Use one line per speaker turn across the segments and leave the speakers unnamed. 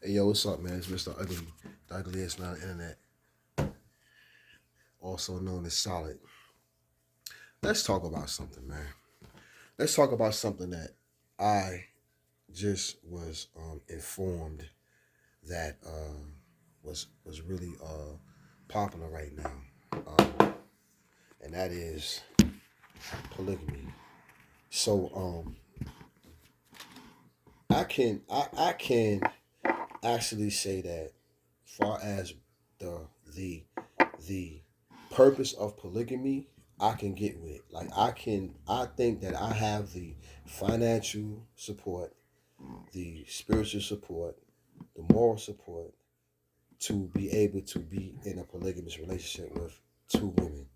Hey yo, what's up, man? It's Mr. Ugly, the ugliest man on the internet, also known as Solid. Let's talk about something, man. Let's talk about something that I just was informed that was really popular right now, and that is polygamy. So I can actually say that, far as the the the purpose of polygamy, I can get with. Like I think that I have the financial support, the spiritual support, the moral support to be able to be in a polygamous relationship with two women.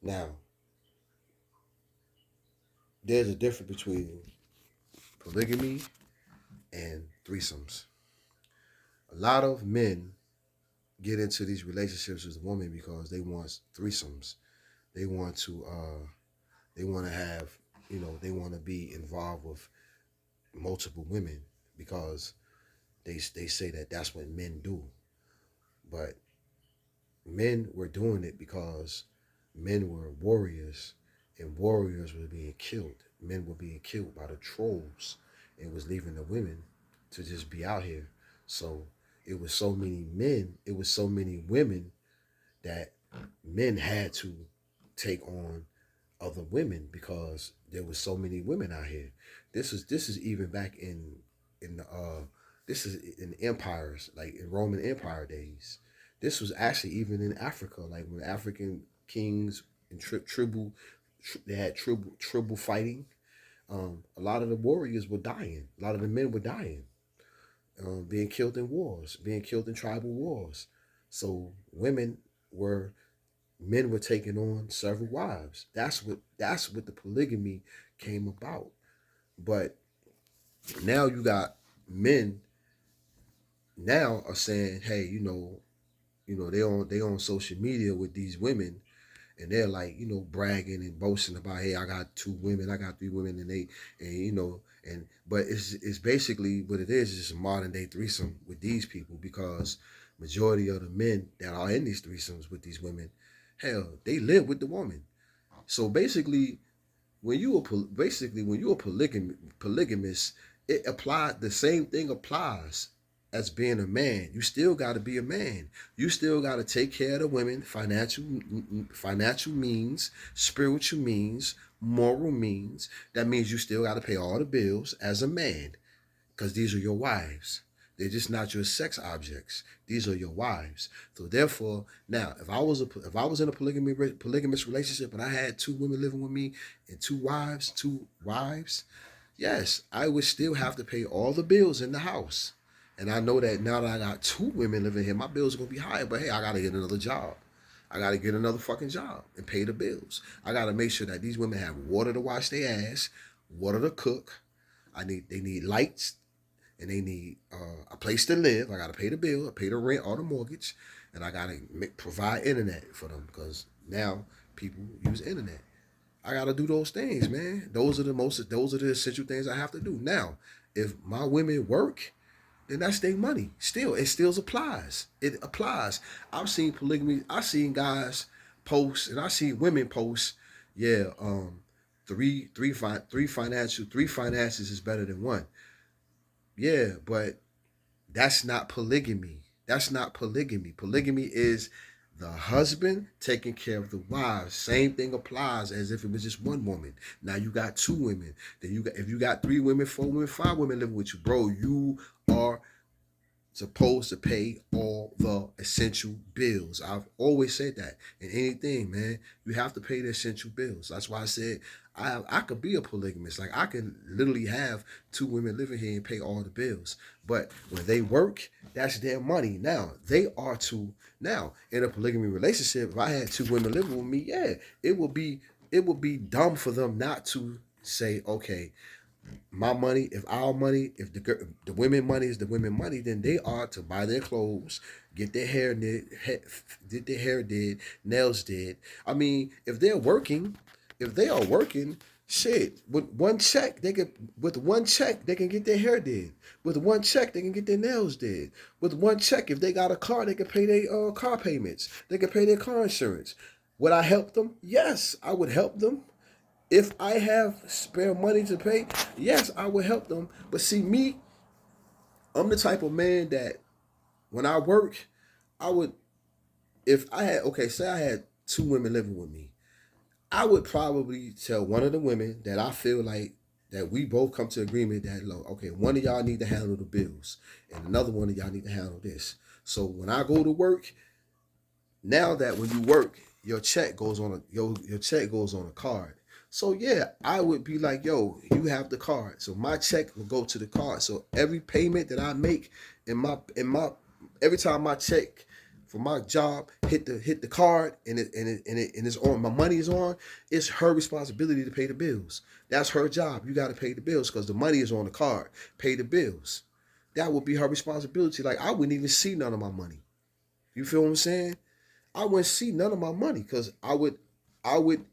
Now, there's a difference between polygamy and threesomes. A lot of men get into these relationships with women because they want threesomes. They want to they want to have, they want to be involved with multiple women because they say that that's what men do. But men were doing it because men were warriors, and warriors were being killed. Men were being killed by the trolls, and was leaving the women to just be out here. So it was so many men, it was so many women that men had to take on other women because there was so many women out here. This is even back in the this is in empires, like in Roman Empire days. This was actually even in Africa, like when African kings and tribal, they had tribal fighting. A lot of the warriors were dying. A lot of the men were dying, being killed in wars, being killed in tribal wars. So were men were taking on several wives. That's what the polygamy came about. But now you got men now are saying, hey, they on social media with these women, and they're like, bragging and boasting about, hey, I got two women, I got three women, and but it's basically what it is just a modern day threesome with these people because majority of the men that are in these threesomes with these women, hell, they live with the woman. So basically, when you a polygamist, it applied the same thing applies as being a man. You still got to be a man. You still got to take care of the women, financial means, spiritual means, moral means. That means you still got to pay all the bills as a man because these are your wives. They're just not your sex objects. These are your wives. So therefore, now if I was in a polygamous relationship and I had two women living with me and two wives, yes, I would still have to pay all the bills in the house. And I know that now that I got two women living here, my bills are gonna be higher. But hey, I gotta get another job. I gotta get another fucking job and pay the bills. I gotta make sure that these women have water to wash their ass, water to cook. They need lights, and they need a place to live. I got to pay the bill, I pay the rent or the mortgage, and I got to provide internet for them because now people use internet. I got to do those things, man. Those are the essential things I have to do. Now, if my women work, then that's their money. It still applies. It applies. I've seen polygamy. I've seen guys post, and I seen women post. Yeah, three finances is better than one. Yeah, but that's not polygamy. That's not polygamy. Polygamy is the husband taking care of the wives. Same thing applies as if it was just one woman. Now you got two women. Then if you got three women, four women, five women living with you, bro, you are supposed to pay all the essential bills. I've always said that in anything, man. You have to pay the essential bills. That's why I said I could be a polygamist. Like I can literally have two women living here and pay all the bills. But when they work, that's their money. Now they are to now in a polygamy relationship. If I had two women living with me, yeah, it would be it would be dumb for them not to say, okay, my money, if our money, if the women money is the women money, then they are to buy their clothes, get their hair knit, get their hair did, nails did. I mean, if they are working, Shit, with one check they can get their hair did. With one check they can get their nails did. With one check, if they got a car, they can pay their car payments. They can pay their car insurance. Would I help them? Yes, I would help them. If I have spare money to pay, yes, I would help them. But see, me, I'm the type of man that when I work, I would, if I had, okay, say I had two women living with me, I would probably tell one of the women that I feel like that we both come to agreement that, look, okay, one of y'all need to handle the bills and another one of y'all need to handle this. So when I go to work, now that when you work, your check goes on a card. So yeah, I would be like, yo, you have the card. So my check will go to the card. So every payment that I make in my every time my check for my job hit the card and it's on, my money is on, it's her responsibility to pay the bills. That's her job. You got to pay the bills because the money is on the card. Pay the bills. That would be her responsibility. Like I wouldn't even see none of my money. You feel what I'm saying? I wouldn't see none of my money because I would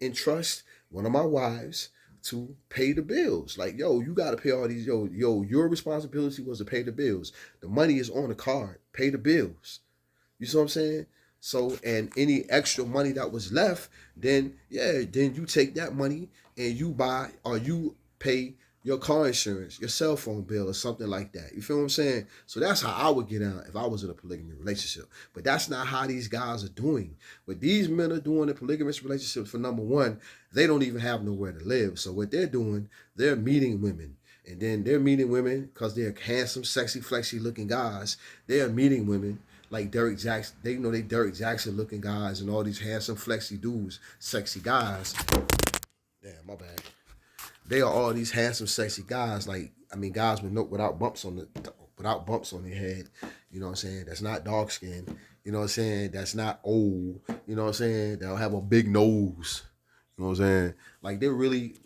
entrust one of my wives to pay the bills. Like, yo, you gotta pay all these, your responsibility was to pay the bills. The money is on the card. Pay the bills. You see what I'm saying? So, and any extra money that was left, then yeah, then you take that money and you buy or you pay your car insurance, your cell phone bill, or something like that. You feel what I'm saying? So that's how I would get out if I was in a polygamy relationship. But that's not how these guys are doing. What these men are doing in polygamous relationships, for number one, they don't even have nowhere to live. So what they're doing, they're meeting women. And then they're meeting women because they're handsome, sexy, flexy looking guys. They're meeting women like Derek Jackson. They Derek Jackson looking guys and all these handsome, flexy dudes, sexy guys. Damn, my bad. They are all these handsome, sexy guys. Like, I mean, guys with no without bumps on their head. You know what I'm saying? That's not dark skin. You know what I'm saying? That's not old. You know what I'm saying? They'll have a big nose. You know what I'm saying? Like they're really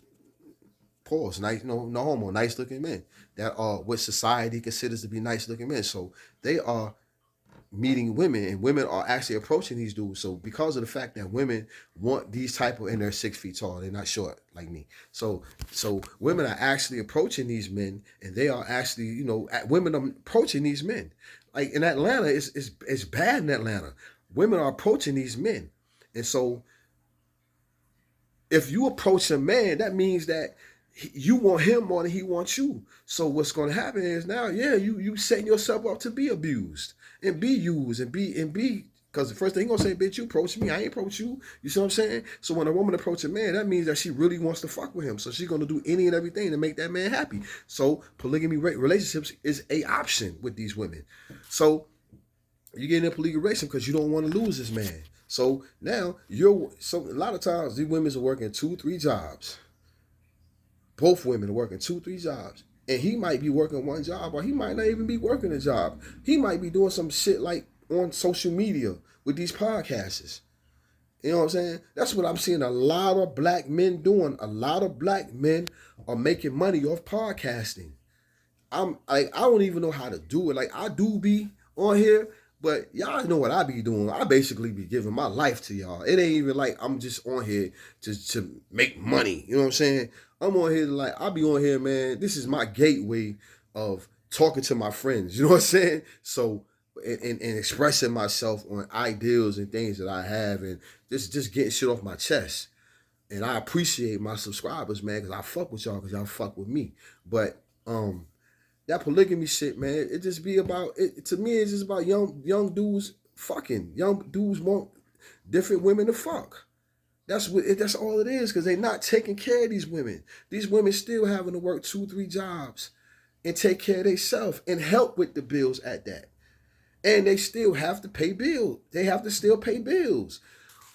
pause, nice, no homo, nice looking men that are what society considers to be nice looking men. So they are meeting women and women are actually approaching these dudes. So because of the fact that women want these type of, and they're 6 feet tall, they're not short like me. So women are actually approaching these men and they are actually, women are approaching these men. Like in Atlanta, it's bad in Atlanta. Women are approaching these men. And so if you approach a man, that means that you want him more than he wants you. So what's going to happen is now, yeah, you setting yourself up to be abused and be used and be because the first thing he gonna say, bitch, you approach me, I ain't approach you. You see what I'm saying? So when a woman approach a man, that means that she really wants to fuck with him. So she's gonna do any and everything to make that man happy. So polygamy relationships is a option with these women. So you get in a polygamy relationship because you don't want to lose this man. So now a lot of times these women are working 2-3 jobs. Both women are working 2-3 jobs. And he might be working one job or he might not even be working a job. He might be doing some shit like on social media with these podcasters. You know what I'm saying? That's what I'm seeing a lot of black men doing. A lot of black men are making money off podcasting. I don't even know how to do it. Like I do be on here, but y'all know what I be doing. I basically be giving my life to y'all. It ain't even like I'm just on here to make money. You know what I'm saying? I'm on here I be on here, man. This is my gateway of talking to my friends. You know what I'm saying? So and expressing myself on ideals and things that I have and just getting shit off my chest. And I appreciate my subscribers, man, because I fuck with y'all because y'all fuck with me. But that polygamy shit, man, it just be about it. To me, it's just about young dudes fucking. Young dudes want different women to fuck. That's all it is, because they not taking care of these women. These women still having to work 2-3 jobs and take care of themselves and help with the bills at that. And they still have to pay bills. They have to still pay bills.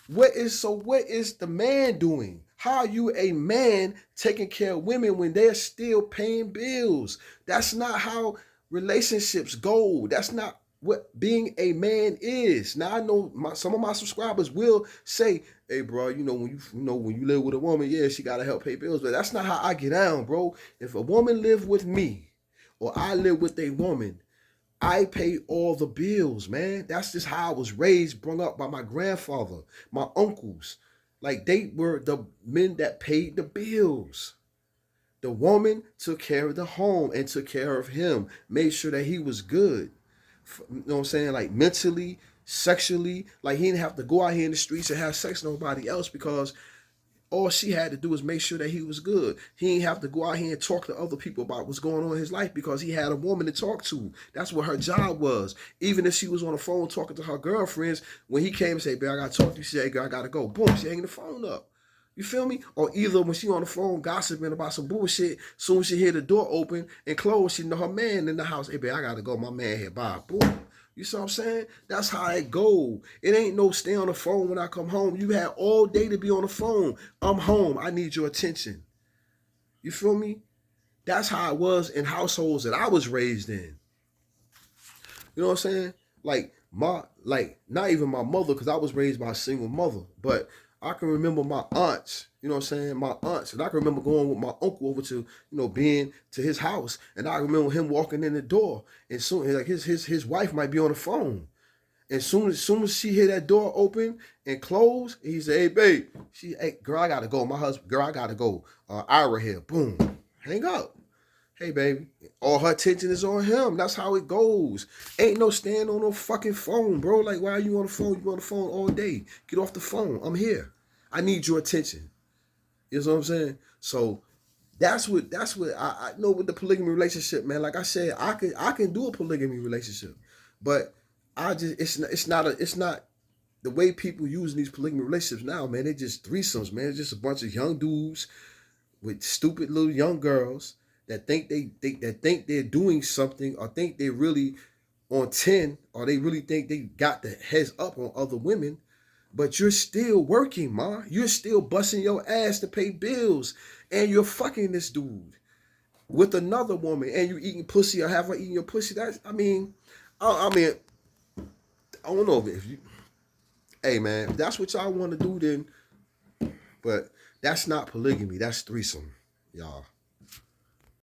What is the man doing? How are you a man taking care of women when they're still paying bills? That's not how relationships go. That's not what being a man is. Now I know some of my subscribers will say, "Hey, bro, when you live with a woman, yeah, she gotta help pay bills." But that's not how I get down, bro. If a woman live with me, or I live with a woman, I pay all the bills, man. That's just how I was raised, brought up by my grandfather, my uncles. Like they were the men that paid the bills. The woman took care of the home and took care of him, made sure that he was good. You know what I'm saying? Like mentally, sexually. Like he didn't have to go out here in the streets and have sex with nobody else because all she had to do was make sure that he was good. He didn't have to go out here and talk to other people about what's going on in his life because he had a woman to talk to. That's what her job was. Even if she was on the phone talking to her girlfriends, when he came and said, "Babe, I gotta talk to you," she said, "Hey, girl, I gotta go." Boom, she hanging the phone up. You feel me? Or either when she on the phone gossiping about some bullshit, soon as she hear the door open and close, she know her man in the house. "Hey, babe, I gotta go. My man here. Bye." Boom. You see what I'm saying? That's how it go. It ain't no stay on the phone when I come home. You had all day to be on the phone. I'm home. I need your attention. You feel me? That's how it was in households that I was raised in. You know what I'm saying? Like not even my mother, because I was raised by a single mother, but I can remember my aunts, you know what I'm saying? My aunts. And I can remember going with my uncle over to, being to his house. And I remember him walking in the door. And soon like his wife might be on the phone. And soon as she hear that door open and close, he say, "Hey babe," "Hey girl, I gotta go. My husband, girl, I gotta go. Ira here." Boom. Hang up. "Hey baby." All her attention is on him. That's how it goes. Ain't no stand on no fucking phone, bro. Like, why are you on the phone? You on the phone all day. Get off the phone. I'm here. I need your attention. You know what I'm saying? So that's what I know with the polygamy relationship, man. Like I said, I can do a polygamy relationship, but I just it's not the way people use these polygamy relationships now, man. They just threesomes, man. It's just a bunch of young dudes with stupid little young girls that think they're doing something, or think they're really on 10, or they really think they got the heads up on other women. But you're still working, ma. You're still busting your ass to pay bills, and you're fucking this dude with another woman, and you eating pussy or have her eating your pussy. That's, I mean, I don't know if you, hey man, if that's what y'all want to do, then, but that's not polygamy. That's threesome, y'all.